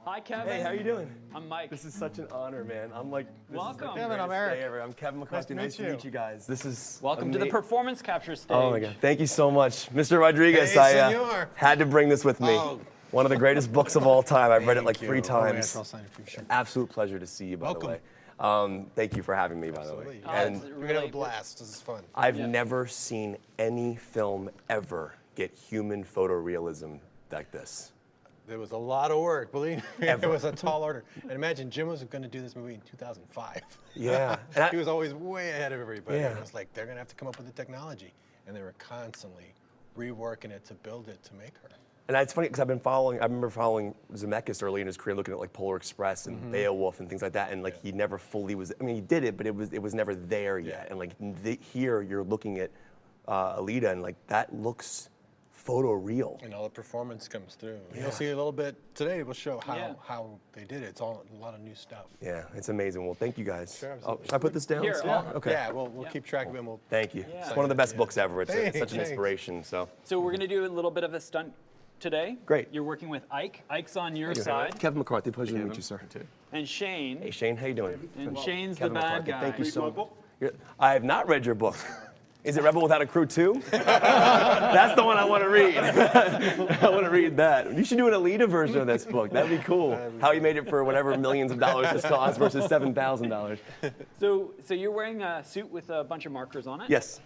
Hi, Kevin. Hey, how you doing? I'm Mike. This is such an honor, man. Welcome. Kevin, I'm Eric. I'm Kevin McCarthy. Nice to meet you guys. This is Welcome to the performance capture stage. Oh my God! Thank you so much, Mr. Rodriguez. Hey, I senor. had to bring this with me. Oh. One of the greatest books of all time. I've read it like Thank 3 you. times. Oh, yes, I'll sign it for you. Sure. Absolute pleasure to see you, by Welcome. the way. Thank you for having me, by the way. Absolutely. And It's We're gonna have really a blast. This is fun. I've never seen any film ever get human photorealism like this. There was a lot of work, believe me. Ever. It was a tall order. And imagine Jim was going to do this movie in 2005. Yeah. And He was always way ahead of everybody. Yeah. It was like, they're going to have to come up with the technology. And they were constantly reworking it to build it to make her. And it's funny because I remember following Zemeckis early in his career, looking at like Polar Express and Beowulf and things like that, and like he never fully was. I mean, he did it, but it was never there yet. And like here, you're looking at Alita, and like that looks photoreal. And all the performance comes through. You'll see a little bit today. We'll show how they did it. It's all a lot of new stuff. Yeah, it's amazing. Well, thank you guys. Sure, Oh, absolutely. should I put this down? Here, Okay. Yeah, we'll keep track of it. And we'll Thank you. Yeah. It's one of the best Yeah. books ever. It's such an Thanks. inspiration. So So we're going to do a little bit of a stunt today. Great. You're working with Ike. Ike's on your side. Kevin McCarthy, pleasure to meet you, sir. And Shane. Hey Shane, how you doing? And Shane's Kevin the bad McCarthy, guy. thank you so much. I have not read your book. Is it Rebel Without a Crew 2? That's the one I want to read. I want to read that. You should do an Alita version of this book. That'd be cool. How he made it for whatever millions of dollars this cost versus $7,000. So you're wearing a suit with a bunch of markers on it? Yes.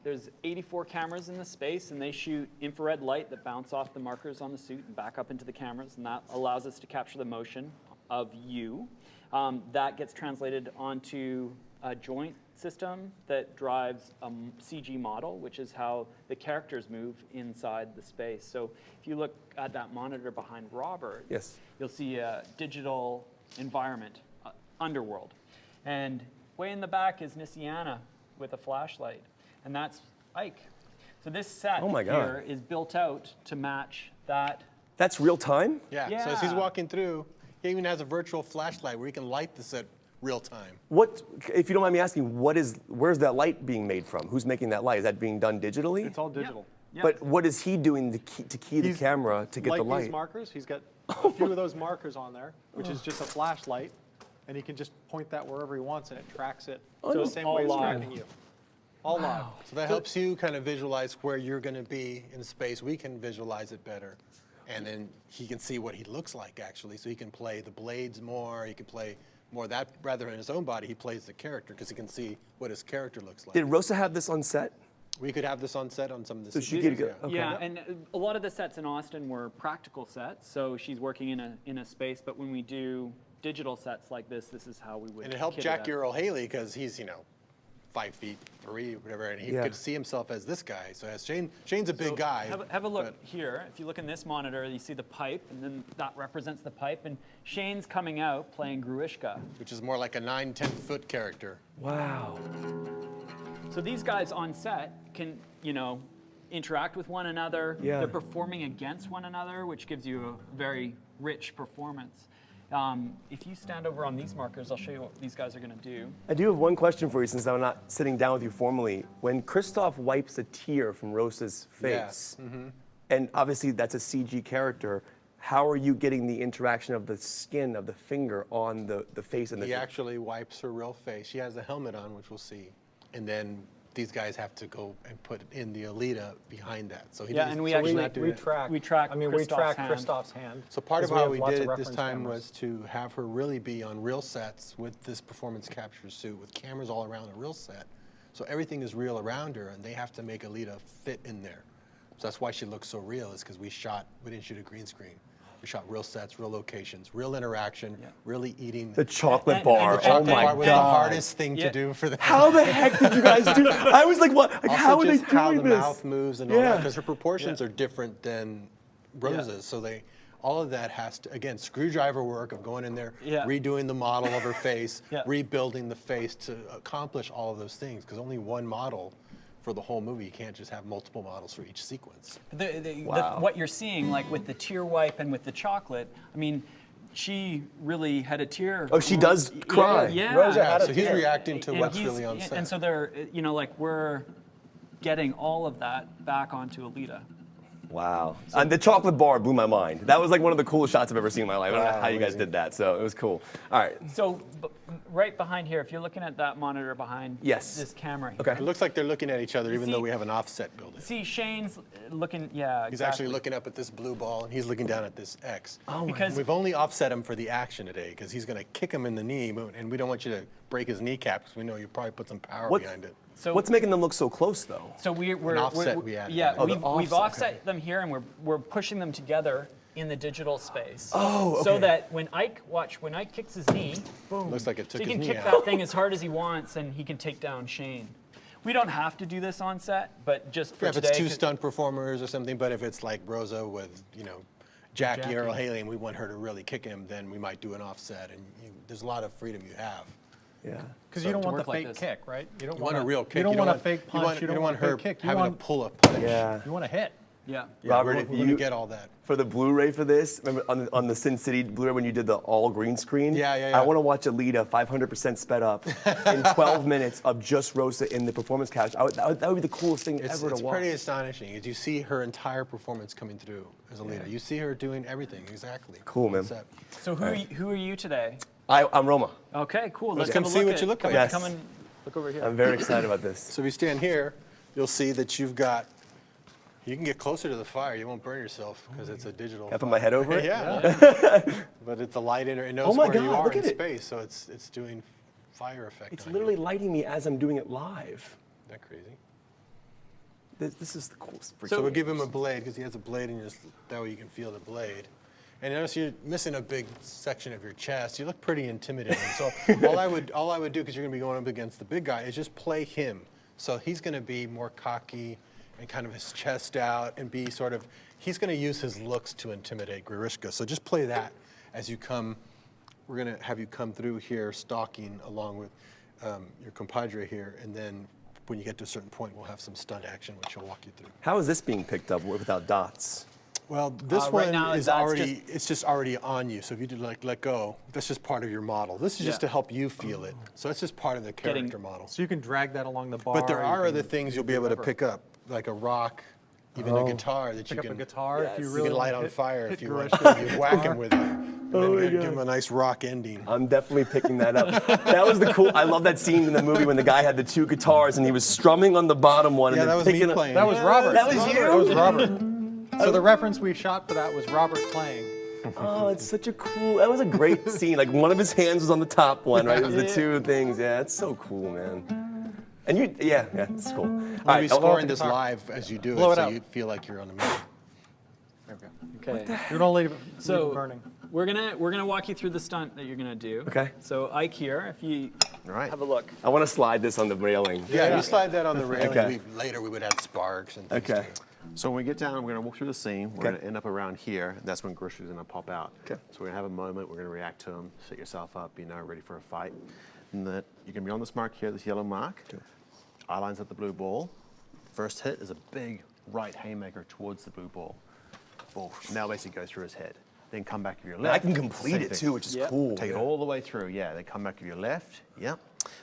There's 84 cameras in the space, and they shoot infrared light that bounce off the markers on the suit and back up into the cameras, and that allows us to capture the motion of you. That gets translated onto a joint system that drives a CG model, which is how the characters move inside the space. So if you look at that monitor behind Robert, Yes. you'll see a digital environment, underworld. And way in the back is Nissiana with a flashlight, and that's Ike. So this set Oh my God. here is built out to match that. That's real time? Yeah. So as he's Yeah. walking through, he even has a virtual flashlight where he can light this at real time. What, if you don't mind me asking, where's that light being made from? Who's making that light? Is that being done digitally? It's all digital. Yep. But what is he doing to key the He's camera to get like the light? these markers, he's got a few of those markers on there, which is just a flashlight, and he can just point that wherever he wants, and it tracks it the same all way it's live. tracking you. All live. So that helps you kind of visualize where you're going to be in space. We can visualize it better. And then he can see what he looks like, actually. So he can play the blades more. He can play more of that. Rather than his own body, he plays the character because he can see what his character looks like. Did Rosa have this on set? We could have this on set on some of the So she scenes, could go. Okay. Yeah, and a lot of the sets in Austin were practical sets, so she's working in a space. But when we do digital sets like this is how we would. And it helped kit Jackie out. Earle Haley because he's, 5'3", whatever, and he could see himself as this guy. So as Shane's a big guy. Have a look but- here. If you look in this monitor, you see the pipe, and then that represents the pipe. And Shane's coming out playing Gruishka. which is more like a 9, 10-foot character. Wow. So these guys on set can, interact with one another. Yeah. They're performing against one another, which gives you a very rich performance. If you stand over on these markers, I'll show you what these guys are going to do. I do have one question for you since I'm not sitting down with you formally. When Christoph wipes a tear from Rosa's face, and obviously that's a CG character, how are you getting the interaction of the skin of the finger on the face and the He actually wipes her real face. She has a helmet on, which we'll see. And then these guys have to go and put in the Alita behind that. So he Yeah, doesn't- and we so actually- not doing We it. track. We track I mean, Christoph's we track hand. Christoph's hand. So part of 'cause how have we lots did of it this reference time cameras. was to have her really be on real sets with this performance capture suit with cameras all around a real set. So everything is real around her, and they have to make Alita fit in there. So that's why she looks so real, is because we didn't shoot a green screen. We shot real sets, real locations, real interaction, really eating. the chocolate And- bar. and The chocolate Oh my bar was the God. hardest thing Yeah. to do for them. How the heck did you guys do? I was like, what? Like, Also how are they just how doing the this? mouth moves and all that, Yeah. because her proportions are different than Rosa's. So all of that has to, again, screwdriver work of going in there, Yeah. redoing the model of her face, Yeah. rebuilding the face to accomplish all of those things, because only one model for the whole movie. You can't just have multiple models for each sequence. Wow. What you're seeing, like with the tear wipe and with the chocolate, I mean, she really had a tear. Oh, she does cry. Yeah. Rosa had a So he's tear. reacting to And what's he's- really on set. And so they're, we're getting all of that back onto Alita. Wow. And the chocolate bar blew my mind. That was like one of the coolest shots I've ever seen in my life. I don't know how you guys did that, so it was cool. All right. So right behind here, if you're looking at that monitor behind this camera here. Okay. It looks like they're looking at each other, even See- though we have an offset building. See, Shane's looking, yeah, He's actually looking up at this blue ball, and he's looking down at this X. Oh, because We've only offset him for the action today, because he's going to kick him in the knee, and we don't want you to break his kneecap, because we know you probably put some power behind it. so What's making them look so close, though? So we're offset we added. yeah, Oh, the we've offset, offset them here, and we're pushing them together in the digital space. Oh, So okay. that when Ike kicks his knee, boom. Looks like it took so he his can knee kick out. that thing as hard as he wants, and he can take down Shane. We don't have to do this on set, but just for Yeah, if today. it's two stunt performers or something, but if it's like Rosa with, Jackie or Jackie. Haley, and we want her to really kick him, then we might do an offset, and there's a lot of freedom you have. Yeah. Because you don't to want the work like fake this. kick, right? You don't You want a real kick. You don't want a want- fake punch. You don't want a her fake kick. You having want, to pull a punch. Yeah. you want to hit. Yeah. Yeah, Robert, we're if going to you- get all that. For the Blu-ray for this, remember on the Sin City Blu-ray when you did the all green screen? Yeah. I want to watch Alita 500% sped up in 12 minutes of just Rosa in the performance couch. That would be the coolest thing ever It's to watch. pretty astonishing. As you see her entire performance coming through as Alita. You see her doing everything exactly. Cool, man. on set. So who are you today? I'm Roma. Okay, cool. Let's come have a see look what at, you look like. Yes. Come and look over here. I'm very excited about this. So if you stand here, you'll see that you can get closer to the fire. You won't burn yourself because it's a digital. Can I put my head over it? Yeah. But it's a light in it knows Oh my where you God, are look in at it. space, so it's doing fire effect. It's on literally you. lighting me as I'm doing it live. Isn't that crazy? This is the coolest. So we'll give him a blade because he has a blade, and that way you can feel the blade. And notice you're missing a big section of your chest. You look pretty intimidating. So all I would do, because you're going to be going up against the big guy, is just play him. So he's going to be more cocky and kind of his chest out and be sort of. He's going to use his looks to intimidate Grishka. So just play that as you come. We're going to have you come through here, stalking along with your compadre here, and then when you get to a certain point, we'll have some stunt action, which I'll walk you through. How is this being picked up without dots? Well, this Right one now, is that's already, it's just already on you. So if you do let go, that's just part of your model. This is just Yeah. to help you feel it. So it's just part of the character model. So you can drag that along the bar. But there you are can other things you'll be able to whatever. pick up, like a rock, even a guitar that Pick you up a can, guitar if you you really can light wanna on hit- fire hit if you want. Grishka. You whack him with it. And then give him a nice rock ending. I'm definitely picking that up. That was the cool. I love that scene in the movie when the guy had the two guitars and he was strumming on the bottom one Yeah, and that then was me picking up. playing. That was Robert. That was you? That was Robert. So the reference we shot for that was Robert playing. Oh, it's such a cool. That was a great scene. Like one of his hands was on the top one, right? It was the two things. Yeah, it's so cool, man. And yeah, it's cool. All I'll right, be I'll- scoring this live as you do it, Blow it so out. you feel like you're on the movie. Okay. You don't leave it So burning. we're gonna walk you through the stunt that you're gonna do. Okay. So Ike here, if you All right. have a look. I want to slide this on the railing. Yeah, you slide that on the railing. Okay. Later we would add sparks and things Okay. to it. So when we get down, we're going to walk through the scene. We're Okay. going to end up around here. And that's when Grishka's going to pop out. Okay. So we're going to have a moment. We're going to react to him. Set yourself up. Ready for a fight. And that you're going to be on this mark here, this yellow mark. Okay. Eye lines at the blue ball. First hit is a big right haymaker towards the blue ball. Ball now basically goes through his head. Then come back with your And left. I can complete Same it thing. too, which is Yep. cool. Take it all the way through, yeah. Then come back with your left, yep.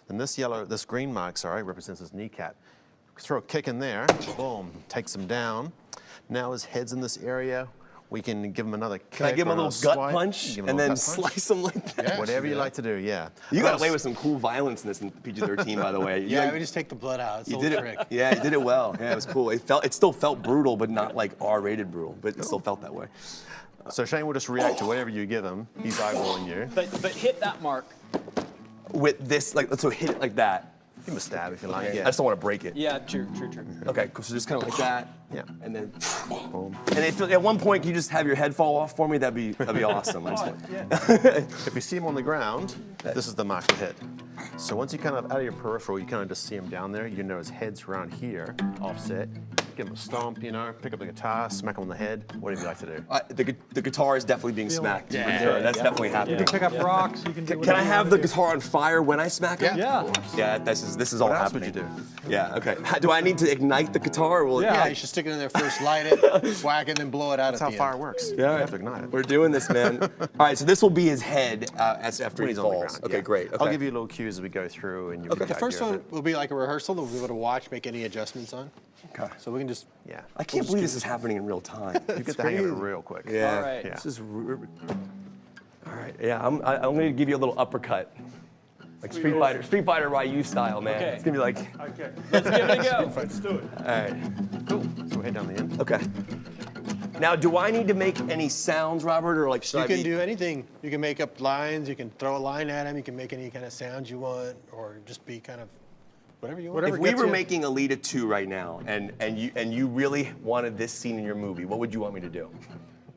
Then this green mark, represents his kneecap. Throw a kick in there, boom, takes him down. Now his head's in this area. We can give him another kick. Can I give him a or little gut swipe. punch Give him a and little then gut punch. slice him like that? Yeah. Whatever you Yeah. like to do, yeah. You got away with some cool violence in this in PG-13, by the way. You, Yeah, like, we just take the blood out. It's a you little did trick. it. Yeah, you did it well. Yeah, it was cool. It still felt brutal, but not like R-rated brutal. But it still felt that way. So Shane will just react to whatever you give him. He's eyeballing you. But hit that mark. With this, so hit it like that. Give him a stab if you like, I yeah. just don't want to break it. Yeah, true. Okay, cool. So just kind of like that. Yeah. And then, Boom. and at one point, can you just have your head fall off for me? That'd be awesome. I just want- If you see him on the ground, this is the mark to hit. So once you kind of out of your peripheral, you kind of just see him down there. You know his head's around here, offset. Give him a stomp, pick up the guitar, smack him on the head, whatever you like to do. the guitar is definitely being smacked. it. For sure. That's Yeah. definitely You happening. can pick up rocks. You can do Can whatever I you have wanna the do. guitar on fire when I smack it? Yeah. Yeah, this is all What else would happening. you do? Yeah, okay. Do I need to ignite the guitar? Or will Yeah, you should stick it in there first, light it, whack it, and then blow it out That's at how the fire end. works. Yeah. You have to ignite it. We're doing this, man. All right, so this will be his head after When he he's on the falls. ground. Okay, yeah. great. Okay. I'll give you little cues as we go through, and you Okay. The first one will be like a rehearsal that we'll be able to watch, make any adjustments on. Okay. So we can just, Yeah. I can't believe this is happening in real time. You get the hang of it real quick. Yeah. All right. This is. All right. Yeah. I'm going to give you a little uppercut, like Street Fighter Ryu style, man. Okay. It's gonna be like. Okay. Let's give it a go. Let's do it. All right. Cool. So we'll head down the end. Okay. Now, do I need to make any sounds, Robert, or like should you I can be? do anything. You can make up lines, you can throw a line at him, you can make any kind of sounds you want, or just be kind of whatever you want. If we were making Alita 2 right now, and you really wanted this scene in your movie, what would you want me to do?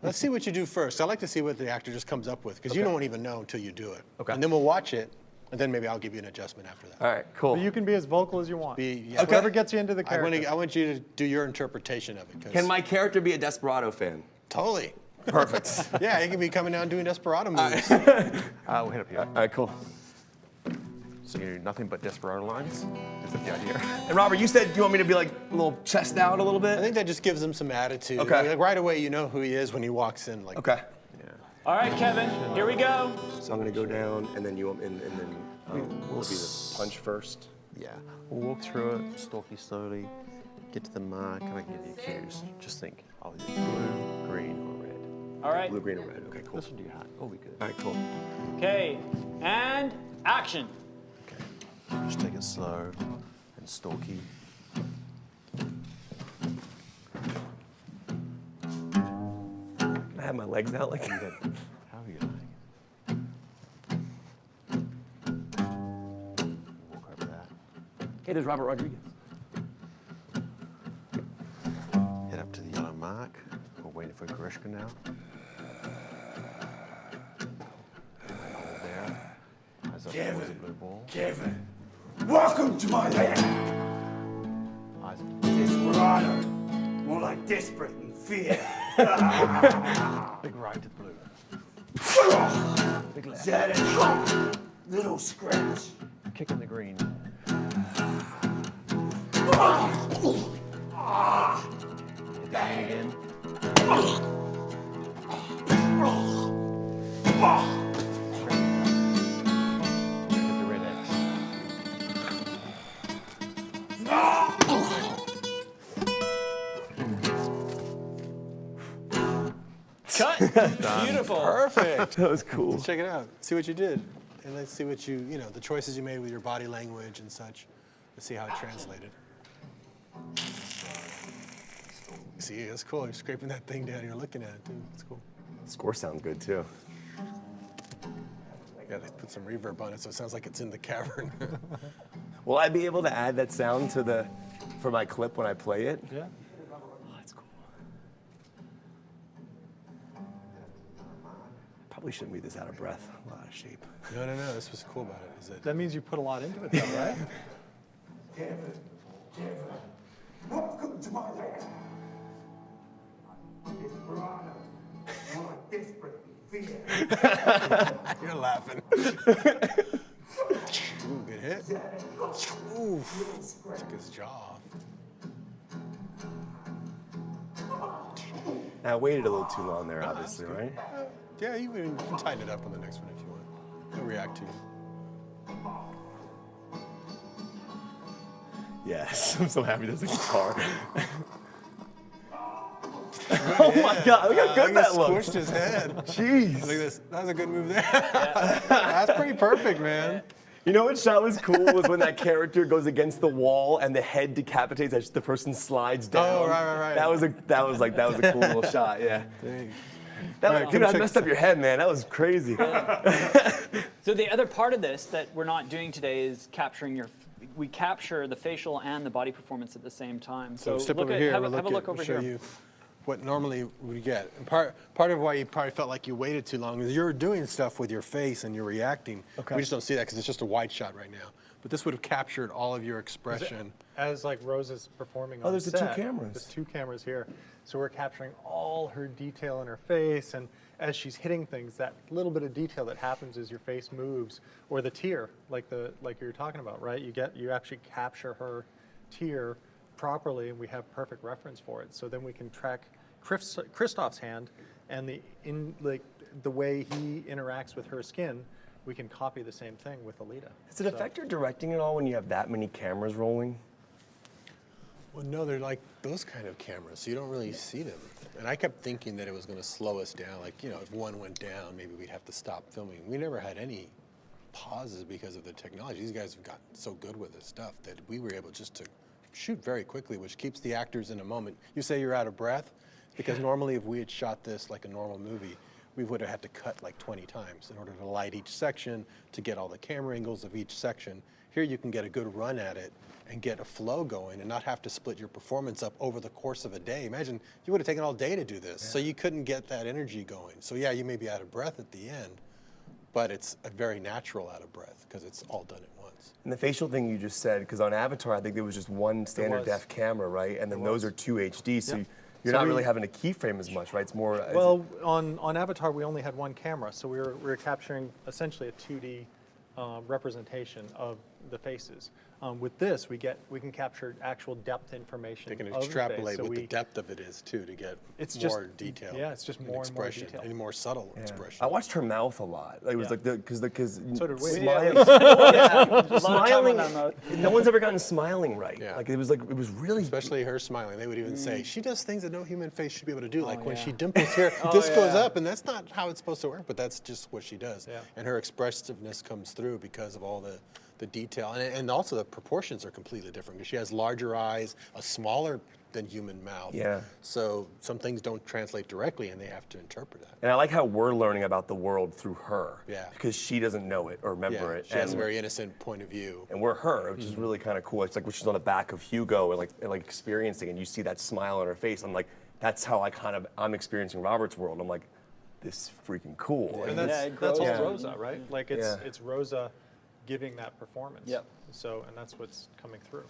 Let's see what you do first. I like to see what the actor just comes up with, because you don't even know until you do it. Okay. And then we'll watch it, and then maybe I'll give you an adjustment after that. All right, cool. But you can be as vocal as you want. Yeah. Whatever gets you into the character. I want you to do your interpretation of it. 'Cause Can my character be a Desperado fan? Totally. Perfect. Yeah, he can be coming down doing Desperado movies. We'll head up here. All right, cool. So you do nothing but Desperado lines? Is that the idea? And Robert, you said you want me to be like a little chest out a little bit? I think that just gives him some attitude. Okay. Like right away, you know who he is when he walks in. Like, Okay. All right, Kevin, here we go. So I'm gonna go down, and then you, and then we'll be the punch first. Yeah. We'll walk through it, stalk you slowly, get to the mark, and I can give you cues. Just think, oh, is it blue, green, or red? All right. Blue, green, or red. Okay, cool. Listen to your heart. Oh, we good. All right, cool. Okay, and action. Okay. Just take it slow and stalky. Can I have my legs out like that? How are you like? Walk over that. Hey, there's Robert Rodriguez. Head up to the yellow mark. We're waiting for Grishka now. Hold there. Eyes up towards the blue ball. Kevin, welcome to my land. Eyes Desperado, more like desperate and fear. big right to blue. Big left. That is little scratch. Kick in the green. Hit the hang again. Hit the red X. Cut. Beautiful. perfect. That was cool. Check it out. See what you did. And let's see what you know, the choices you made with your body language and such. Let's see how it translated. See, that's cool. You're scraping that thing down. You're looking at it, too. It's cool. Score sounds good too. Yeah, they put some reverb on it, so it sounds like it's in the cavern. Will I be able to add that sound to for my clip when I play it? Yeah. Oh, that's cool. Probably shouldn't be this out of breath, out of shape. No. This was cool about it. Is that That means you put a lot into it, though, right? Kevin, welcome to my land. Desperado, more like desperate and fear. you're laughing? Ooh, good hit. Ooh, took his jaw off. I waited a little too long there, obviously, right? Yeah, you can tighten it up on the next one if you want. He'll react to you. Yes, I'm so happy there's a guitar. Oh my God, look how good that looks. Squished his head. Jeez. Look at this. That was a good move there. That's pretty perfect, man. You know what shot was cool was when that character goes against the wall and the head decapitates as the person slides down. Oh, right. That was a cool little shot, yeah. That, Alright, dude, come I check messed up your head, man. That was crazy. So the other part of this that we're not doing today is capturing we capture the facial and the body performance at the same time. So step look over at, here. have, we'll have a look we'll over show here. you what normally we get. And part of why you probably felt like you waited too long is you're doing stuff with your face and you're reacting. Okay. We just don't see that because it's just a wide shot right now. But this would have captured all of your expression. As like Rose is performing on there's the two set, cameras. There's two cameras here. So we're capturing all her detail in her face, and as she's hitting things, that little bit of detail that happens as your face moves, or the tear, like you were talking about, right? You actually capture her tear properly, and we have perfect reference for it. So then we can track Christoph's hand and the way he interacts with her skin. We can copy the same thing with Alita. Does it affect your directing at all when you have that many cameras rolling? Well, no, they're like those kind of cameras, so you don't really see them. And I kept thinking that it was going to slow us down. Like, you know, if one went down, maybe we'd have to stop filming. We never had any pauses because of the technology. These guys have gotten so good with this stuff that we were able just to shoot very quickly, which keeps the actors in a moment. You say you're out of breath? Because normally if we had shot this like a normal movie, we would have had to cut like 20 times in order to light each section, to get all the camera angles of each section. Here you can get a good run at it and get a flow going and not have to split your performance up over the course of a day. Imagine you would have taken all day to do this, so you couldn't get that energy going. So yeah, you may be out of breath at the end, but it's a very natural out of breath because it's all done at once. And the facial thing you just said, because on Avatar, I think there was just one standard was. def camera, right? And then those are 2 HD, so Yep. you're So not we- really having to keyframe as much, right? It's more. Well, on Avatar, we only had one camera, so we were capturing essentially a 2D representation of the faces. With this, we can capture actual depth information. They can of the face, extrapolate so what the depth of it is too to get It's more just- detail. yeah, it's just and more and more expression, detail. and more subtle Yeah. expression. I watched her mouth a lot. Like, it was Yeah. like because So did we. smiling. A lot of time on Smiling. that mode. No one's ever gotten smiling right. Yeah. Like it was really. Especially her smiling. They would even say, she does things that no human face should be able to do. Like when yeah. she dimples here, this goes yeah. up, and that's not how it's supposed to work, but that's just what she does. Yeah. And her expressiveness comes through because of all the detail. And also the proportions are completely different because she has larger eyes, a smaller than human mouth. Yeah. So some things don't translate directly, and they have to interpret that. And I like how we're learning about the world through her. Yeah. Because she doesn't know it or remember it. She has a and- very innocent point of view. and we're her, which is really kind of cool. It's like when she's on the back of Hugo and like experiencing, and you see that smile on her face. I'm like, that's how I'm experiencing Robert's world. I'm like, this is freaking cool. And Like, that's all Yeah. Rosa, right? Like Yeah. it's Rosa giving that performance. Yep. So, and that's what's coming through.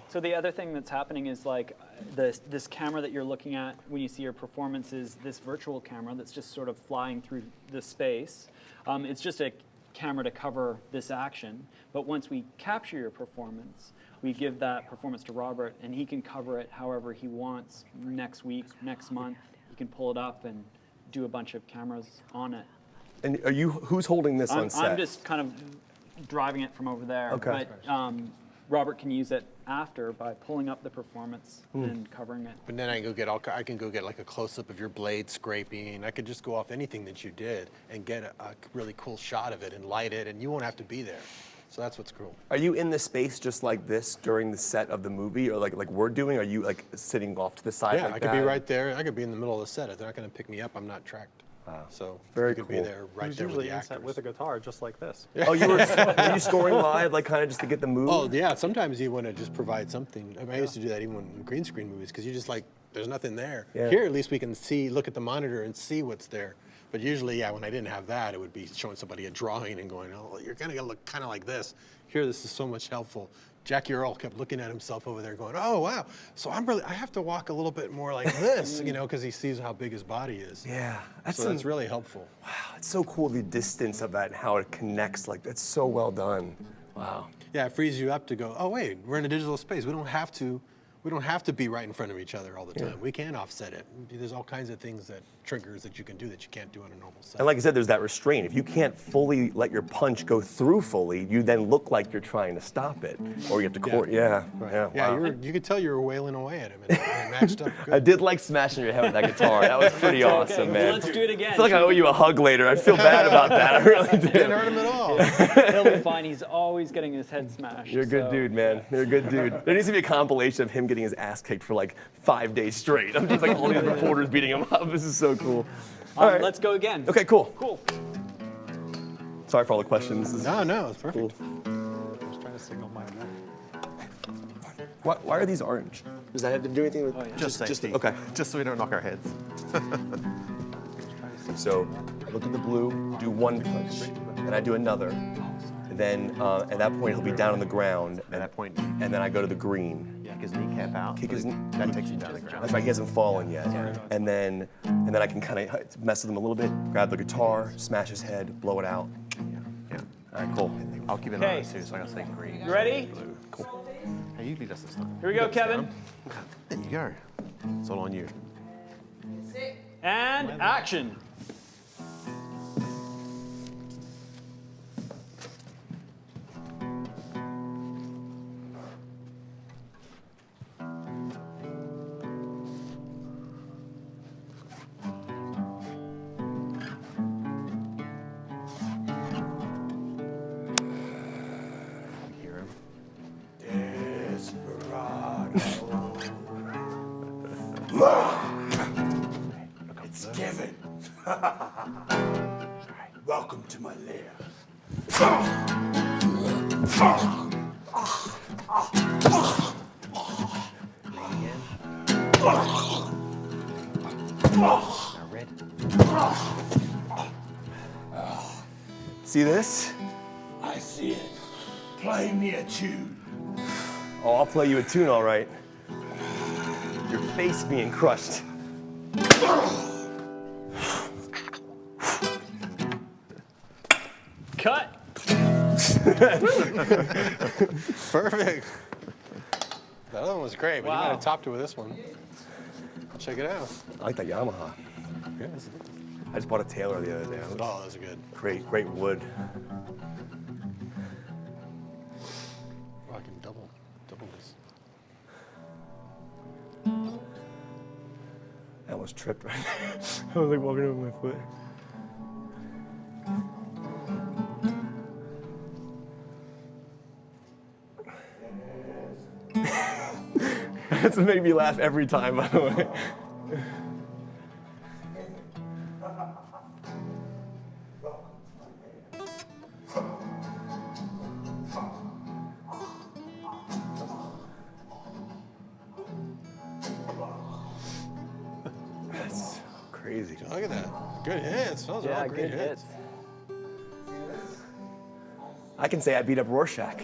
So the other thing that's happening is like this camera that you're looking at when you see your performance is this virtual camera that's just sort of flying through the space. It's just a camera to cover this action. But once we capture your performance, we give that performance to Robert, and he can cover it however he wants next week, next month. He can pull it up and do a bunch of cameras on it. and who's holding this on set? I'm just kind of driving it from over there. Okay. But Robert can use it after by pulling up the performance and covering it. But then I can go get like a close-up of your blade scraping. I could just go off anything that you did and get a really cool shot of it and light it, and you won't have to be there. So that's what's cool. Are you in the space just like this during the set of the movie, or like we're doing? Are you like sitting off to the side? Yeah, like I could that? be right there. I could be in the middle of the set. If they're not going to pick me up, I'm not tracked. So Very I could be cool. there right Who's there with usually the in set actors. with a guitar, just like this. Oh, were you scoring live, like kind of just to get the mood? Oh yeah, sometimes you want to just provide something. I mean, I used to do that even in green screen movies because you just like, there's nothing there. Yeah. Here at least we can look at the monitor and see what's there. But usually, yeah, when I didn't have that, it would be showing somebody a drawing and going, oh, you're gonna look kind of like this. Here, this is so much helpful. Jackie Earl kept looking at himself over there going, oh wow, so I have to walk a little bit more like this, you know, because he sees how big his body is. Yeah, So that's really helpful. Wow, it's so cool, the distance of that and how it connects. Like, that's so well done. Wow. Yeah, it frees you up to go, oh wait, we're in a digital space. We don't have to be right in front of each other all the time. We can offset it. There's all kinds of things triggers that you can do that you can't do on a normal set. And like I said, there's that restraint. If you can't fully let your punch go through fully, you then look like you're trying to stop it, or you have to court. Yeah, Right. yeah. Wow. You could tell you were wailing away at him, and it matched up good. I did like smashing your head with that guitar. That was pretty awesome, Okay, man. let's do it again. I feel like I owe you a hug later. I feel bad about that. I really Didn't do. hurt him at all. He'll be fine. He's always getting his head smashed. You're a good so- dude, man. You're a good dude. There needs to be a compilation of him getting his ass kicked for like 5 days straight. I'm just like all these reporters beating him up. This is so cool. All right. Let's go again. Okay, cool. Cool. Sorry for all the questions. This is No, it's perfect. cool. I was trying to signal my Why are these orange? Does that have to do anything with? Just safety. okay. Just so we don't knock our heads. So I look at the blue, do one punch, and I do another. And then at that point he'll be down on the ground, At that point, and then I go to the green. kick his kneecap out. Kick his that takes you down the ground. That's right, he hasn't fallen yet. And then I can kind of mess with him a little bit, grab the guitar, smash his head, blow it out. Yeah. All right, cool. I'll keep an eye on Okay. it too, so I gotta say green. You ready? Blue. Cool. Hey, you lead us this time. Here we go, Kevin. There you go. It's all on you. And action. It's given. Welcome to my lair. See this? I see it. Play me a tune. Oh, I'll play you a tune, all right. Your face being crushed. Cut. Perfect. That other one was great, but you might Wow. have topped it with this one. Check it out. I like that Yamaha. Yes. I just bought a Taylor the other day. Oh, that's good. Great wood. Oh, I can double this. I almost tripped right there. I was like walking over my foot. That's what made me laugh every time, by the way. That's crazy. Look at that. Good hits. Those are all great hits. I can say I beat up Rorschach.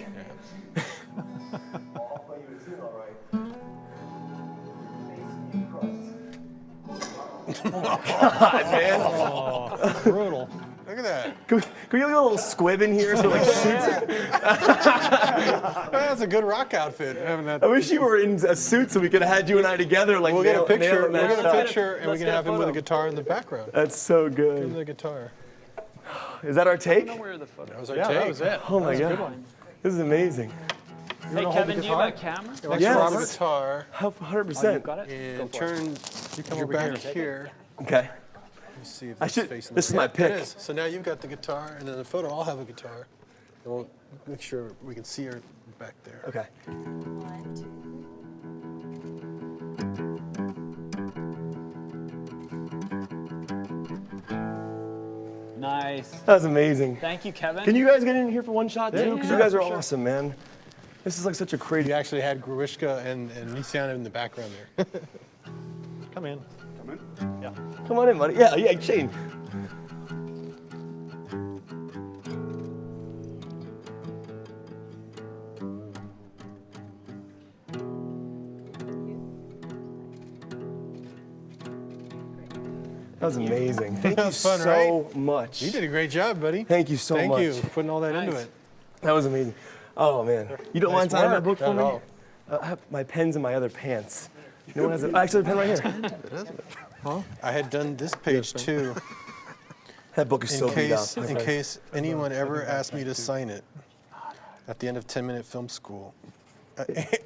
God, man. Brutal. Look at that. Can we get a little squib in here so like shoots? That's a good rock outfit. Having that. I wish you were in a suit so we could have had you and I together. Like We'll get a nail picture. it We'll get a matched up. picture, and we Let's can get a have him with a photo. guitar in the background. That's so Give him good. the guitar. Is that our take? Where the photo? That was our Yeah, take. that was it. Oh my That was a good god. one. This is amazing. Hey, hold the Kevin, do you guitar? have a camera? Next Yes. Robert guitar, 100%. You've got it? and Go for it. turn come your over back here. here. Okay. Let's see if I it's should- facing this the is my It pick. is. So now you've got the guitar, and in the photo, I'll have a guitar. And we'll make sure we can see her back there. Okay. Nice. That was amazing. Thank you, Kevin. Can you guys get in here for one shot too? Because you Yeah, guys are for sure. awesome, man. This is like such a crazy. We actually had Grishka and Nisiana in the background there. Come in. Come in. Yeah. Come on in, buddy. Yeah, Shane. That was amazing. Thank That you was fun, so much. You did a great job, buddy. Thank you so Thank much. you for putting all that into Nice. it. That was amazing. Oh man, you don't Nice mind signing my work. book for Not me? at all. I have my pen's in my other pants. No one has a. I actually have a pen right here. I had done this page too, That book is in so beat up. case anyone ever asked me to sign it at the end of 10-minute film school.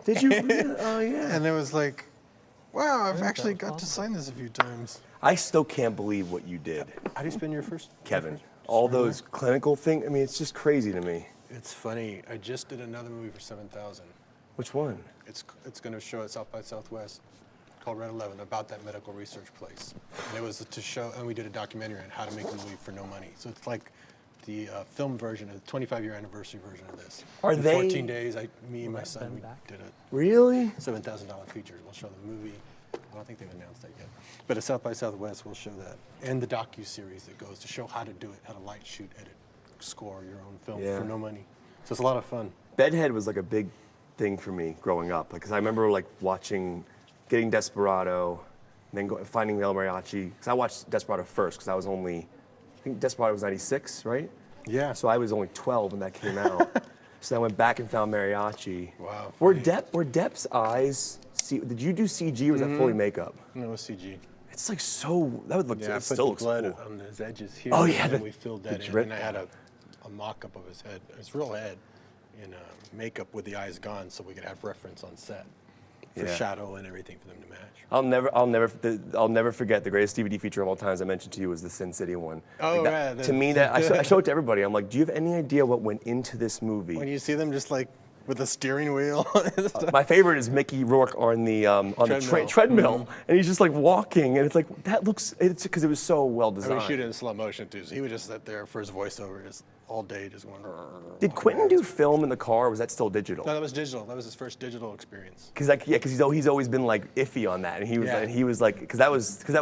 Did you? Really? Oh yeah. And it was like, wow, I've actually got to sign this a few times. I still can't believe what you did, How do you spend your first? Kevin. All those clinical things. I mean, it's just crazy to me. It's funny. I just did another movie for 7,000. Which one? It's going to show at South by Southwest called Red 11 about that medical research place. And it was to show, and we did a documentary on how to make a movie for no money. So it's like the film version, the 25-year anniversary version of this. Are In they- 14 days, me and my son, we did a Really? $7,000 feature. We'll show the movie. I don't think they've announced that yet. But at South by Southwest, we'll show that. And the docu-series that goes to show how to do it, how to light, shoot, edit, score your own film Yeah. for no money. So it's a lot of fun. Bedhead was like a big thing for me growing up. Because I remember like getting Desperado, and then finding El Mariachi. Because I watched Desperado first, because I was only, I think Desperado was 96, right? Yeah. So I was only 12 when that came out. So I went back and found Mariachi. Wow. Were Depp's eyes, did you do CG or was that fully makeup? No, it was CG. It's like so, that would look, Yeah, I it put still the looks blood cool. on his edges here. Oh, yeah, and then the- we filled the that in. drip. And I had a mock-up of his head, his real head, in makeup with the eyes gone, so we could have reference on set for Yeah. shadow and everything for them to match. I'll never forget the greatest DVD feature of all time. As I mentioned to you, was the Sin City one. Oh, Like that- yeah, To me, that I show it to everybody. I'm like, do you have any idea what went into this movie? When you see them just like with the steering wheel. My favorite is Mickey Rourke on the treadmill, and he's just like walking, and it's like that looks. It's because it was so well And designed. we shoot it in slow motion too, so he would just sit there for his voiceover, just all day, just going. Did Quentin do film in the car, or was that still digital? No, that was digital. That was his first digital experience. Because he's always been like iffy on that, and he was like, because that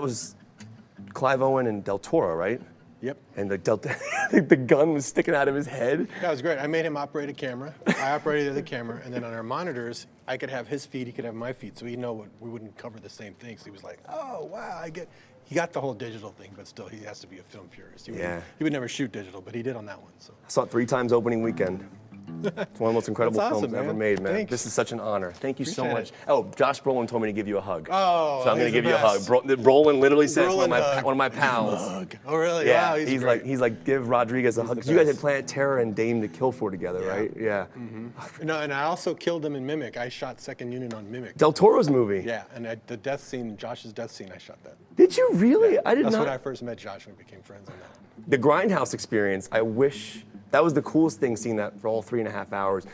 was Clive Owen and Del Toro, right? Yep. And the gun was sticking out of his head. That was great. I made him operate a camera. I operated the camera, and then on our monitors, I could have his feed, he could have my feed, so he'd know we wouldn't cover the same thing. So he was like, oh, wow, he got the whole digital thing, but still, he has to be a film purist. He would never shoot digital, but he did on that one. So. I saw it 3 times opening weekend. It's one of the most incredible That's awesome, films ever man. made, man. Thanks. This is such an honor. Thank you so Appreciate much. Oh, Josh Brolin told me to give you a hug. Oh, so I'm going to he's give the you a hug. best. Brolin literally says Brolin one hug. of my pals. Hug. Oh, really? Yeah, Wow, he's like, give Rodriguez a hug. the 'Cause you guys had best. Planet Terror and Dame to Kill For together, right? Yeah. No, and I also killed him in Mimic. I shot second unit on Mimic. Del Toro's movie. Yeah, and the death scene, Josh's death scene, I shot that. Did you really? I did That's not. when I first met Josh and we became friends on that. The Grindhouse experience, I wish, that was the coolest thing, seeing that for all 3.5 hours.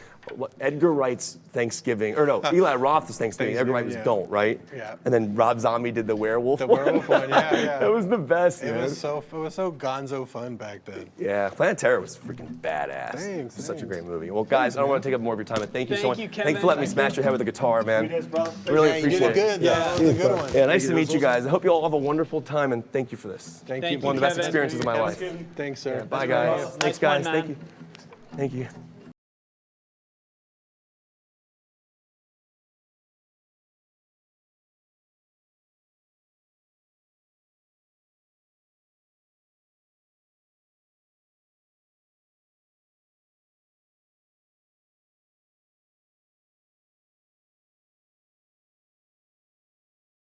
Edgar Wright's Thanksgiving, or no, Eli Roth's Thanksgiving, Edgar Wright was yeah. Don't, right? Yeah. And then Rob Zombie did the werewolf The one. werewolf one, yeah. That was the best, It man. was so gonzo fun back then. Yeah, Planet Terror was freaking badass. Thanks, It was such a thanks. great movie. Well, guys, I don't want to take up more of your time, but thank you so much. Thank you, Thank you for letting me Kevin. smash your head with the guitar, man. Really Yeah, you appreciate did it. good. That was a good one. Yeah, nice to meet you guys. I hope you all have a wonderful time, and thank you for this. Thank you. One of the best Kevin. experiences of my life. Thanks, sir. Bye, guys. Nice Thanks, one, guys. man. Thank you. Thank you.